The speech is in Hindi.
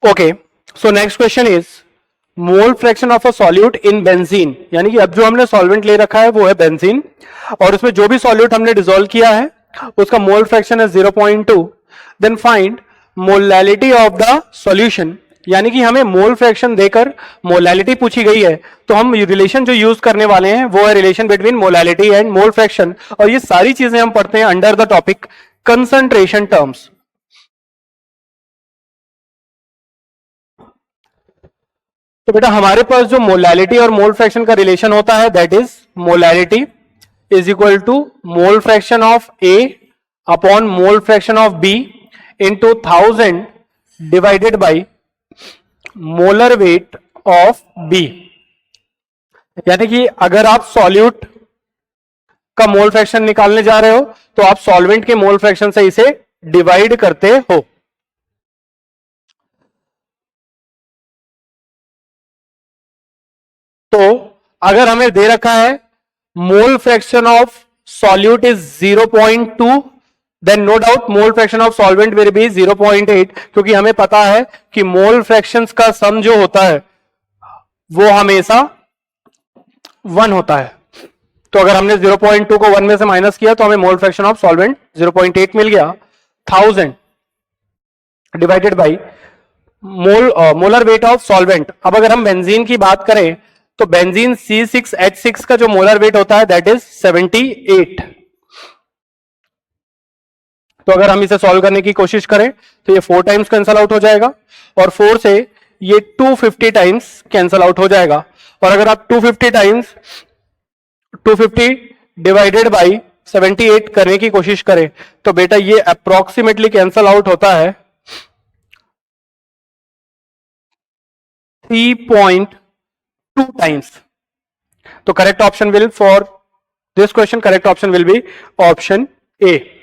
Okay, so next question is mole fraction of a solute in benzene, यानी कि अब जो हमने सॉल्वेंट ले रखा है वो है बेंजीन, और उसमें जो भी सॉल्यूट हमने डिसॉल्व किया है उसका मोल फ्रैक्शन है 0.2. Then find molality of the solution, यानी कि हमें मोल फ्रैक्शन देकर मोलैलिटी पूछी गई है, तो हम रिलेशन जो यूज करने वाले हैं वो है relation between molality and mole fraction, और ये सारी चीजें हम पढ़ते हैं under the topic concentration terms. तो बेटा हमारे पास जो मोलैलिटी और मोल फ्रैक्शन का रिलेशन होता है that is molality is equal to mole fraction of A upon mole fraction of B into 1000 divided by molar weight of B. यानी कि अगर आप सॉल्यूट का मोल फ्रैक्शन निकालने जा रहे हो तो आप सॉल्वेंट के मोल फ्रैक्शन से इसे डिवाइड करते हो. तो अगर हमें दे रखा है mole fraction of solute is 0.2, then no doubt mole fraction of solvent will be 0.8, क्योंकि हमें पता है कि मोल फ्रैक्शंस का सम जो होता है वो हमेशा 1 होता है. तो अगर हमने 0.2 को 1 में से माइनस किया तो हमें मोल फ्रैक्शन ऑफ सॉल्वेंट 0.8 मिल गया. 1000 divided by molar weight of solvent. अब अगर हम बेंजीन की बात करें तो बेंजीन C6H6 का जो मोलर वेट होता है दैट इज 78. तो अगर हम इसे सॉल्व करने की कोशिश करें तो ये 4 टाइम्स कैंसल आउट हो जाएगा, और 4 से ये 250 टाइम्स कैंसल आउट हो जाएगा. और अगर आप 250 टाइम्स 250 डिवाइडेड बाई 78 करने की कोशिश करें तो बेटा ये अप्रोक्सीमेटली कैंसल आउट होता है 3.2 टाइम्स. तो correct option will for this question, correct option will be option A.